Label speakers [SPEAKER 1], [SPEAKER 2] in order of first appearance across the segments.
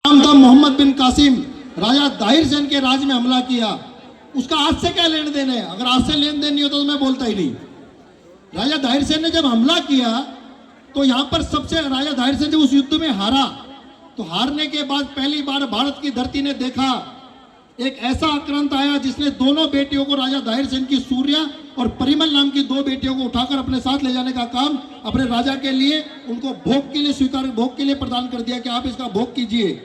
[SPEAKER 1] नाम था मोहम्मद बिन कासिम, राजा दाहिर सेन के राज में हमला किया। उसका आज से क्या लेन देन है? अगर आज से लेन देन नहीं होता तो मैं बोलता ही नहीं। राजा दाहिर सेन ने जब हमला किया तो यहां पर सबसे राजा दाहिर सेन जब उस युद्ध में हारा तो हारने के बाद पहली बार भारत की धरती ने देखा एक ऐसा आक्रांत आया जिसने दोनों बेटियों को, राजा दाहिर सेन की सूर्या और परिमल नाम की दो बेटियों को उठाकर अपने साथ ले जाने का काम अपने राजा के लिए, उनको भोग के लिए स्वीकार, भोग के लिए प्रदान कर दिया कि आप इसका भोग कीजिए।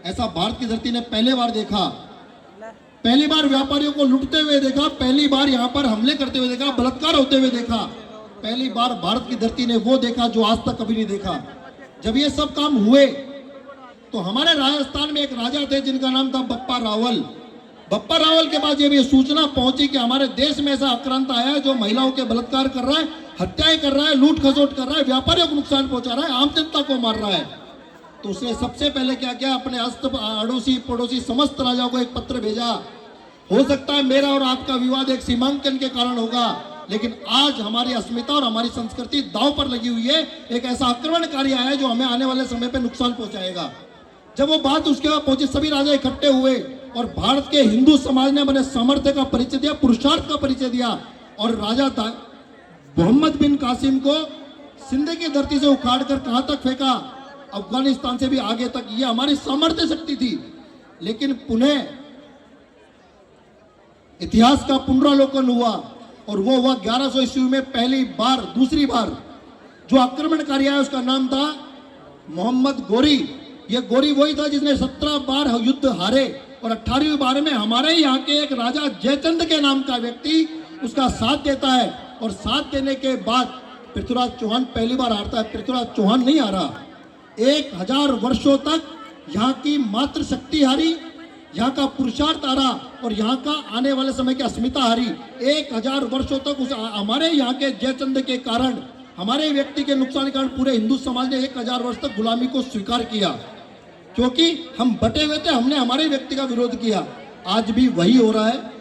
[SPEAKER 1] ऐसा भारत की धरती ने पहले बार देखा। पहली बार व्यापारियों को लूटते हुए देखा, पहली बार यहाँ पर हमले करते हुए देखा, बलात्कार होते हुए देखा। पहली बार भारत की धरती ने वो देखा जो आज तक कभी नहीं देखा। जब ये सब काम हुए तो हमारे राजस्थान में एक राजा थे जिनका नाम था बप्पा रावल। बप्पा रावल के पास जब ये सूचना पहुंची कि हमारे देश में ऐसा आक्रांत आया है जो महिलाओं के बलात्कार कर रहा है, हत्याएं कर रहा है, लूट खसोट कर रहा है, व्यापारियों को नुकसान पहुंचा रहा है, आम जनता को मार रहा है, तो उसने सबसे पहले क्या किया, अपने अड़ोसी पड़ोसी समस्त राजाओं को एक पत्र भेजा। हो सकता है मेरा और आपका विवाद एक सीमांकन के कारण होगा, लेकिन आज हमारी अस्मिता और हमारी संस्कृति दांव पर लगी हुई है। एक ऐसा आक्रमणकारी आया है जो हमें आने वाले समय पर नुकसान पहुंचाएगा। जब वो बात उसके बाद पहुंची, सभी राजा इकट्ठे हुए और भारत के हिंदू समाज ने अपने सामर्थ्य का परिचय दिया, पुरुषार्थ का परिचय दिया और राजा मोहम्मद बिन कासिम को सिंध की धरती से उखाड़कर कहां तक फेंका, अफगानिस्तान से भी आगे तक। ये हमारी सामर्थ्य शक्ति थी। लेकिन पुनः इतिहास का पुनरावलोकन हुआ और वो हुआ 1100 ईस्वी में पहली बार, दूसरी बार जो आक्रमणकारी आया उसका नाम था मोहम्मद गोरी। ये गोरी वही था जिसने 17 बार युद्ध हारे और 18वीं बार में हमारे यहाँ के एक राजा जयचंद के नाम का व्यक्ति उसका साथ देता है। और साथ देने के बाद पृथ्वीराज चौहान पहली बार हारता है। पृथ्वीराज चौहान नहीं हारा, 1000 वर्षों तक यहाँ की मातृ शक्ति हारी, यहाँ का पुरुषार्थ हारा और यहाँ का आने वाले समय की अस्मिता हारी। 1000 वर्षों तक उस हमारे यहाँ के जयचंद के कारण, हमारे व्यक्ति के नुकसान के कारण पूरे हिंदू समाज ने 1000 वर्ष तक गुलामी को स्वीकार किया, क्योंकि हम बटे हुए थे, हमने हमारे व्यक्ति का विरोध किया। आज भी वही हो रहा है,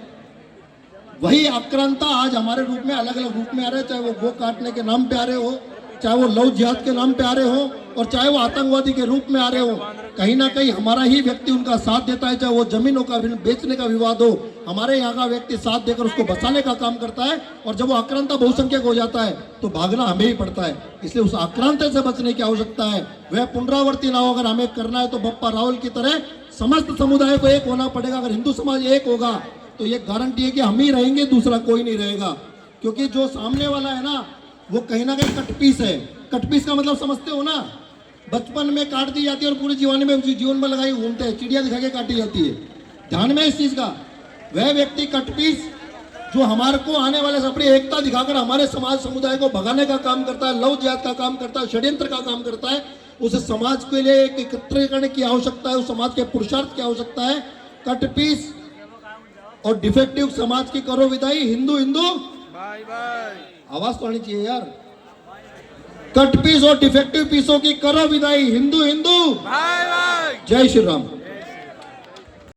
[SPEAKER 1] वही आक्रांता आज हमारे रूप में, अलग अलग रूप में आ रहे हैं। चाहे वो गो काटने के नाम पे आ रहे हो, चाहे वो लव जिहाद के नाम पे आ रहे हो और चाहे वो आतंकवादी के रूप में आ रहे हो, कहीं ना कहीं हमारा ही व्यक्ति उनका साथ देता है। चाहे वो जमीनों का बेचने का विवाद हो, हमारे यहाँ का व्यक्ति साथ देकर उसको बचाने का काम करता है। और जब वो आक्रांता बहुसंख्यक हो जाता है तो भागना हमें ही पड़ता है। इसलिए उस आक्रांत से बचने की आवश्यकता है, वह पुनरावृत्ति ना हो। अगर हमें करना है तो बप्पा रावल की तरह समस्त समुदाय को एक होना पड़ेगा। अगर हिंदू समाज एक होगा तो ये गारंटी है कि हम ही रहेंगे, दूसरा कोई नहीं रहेगा। क्योंकि जो सामने वाला है ना, वो कहीं ना कहीं कटपीस है। कटपीस का मतलब समझते हो ना, बचपन में काट दी जाती है और पूरे जीवन में लगाई घूमते हैं, चिड़िया दिखा के काटी जाती है। ध्यान में इस चीज का, वह व्यक्ति कटपीस जो हमारे को आने वाले से अपनी एकता दिखाकर हमारे समाज समुदाय को भगाने का काम करता है, लव जिहाद का काम करता है, षड्यंत्र का काम करता है, उस समाज के लिए एक एकत्रीकरण की आवश्यकता है, उस समाज के पुरुषार्थ की आवश्यकता है। कटपीस और डिफेक्टिव समाज की करो विदाई। हिंदू हिंदू बाय बाय, आवाज तो आनी चाहिए यार। कट पीस और डिफेक्टिव पीसों की करो विदाई। Hindu Hindu bye bye. जय श्री राम।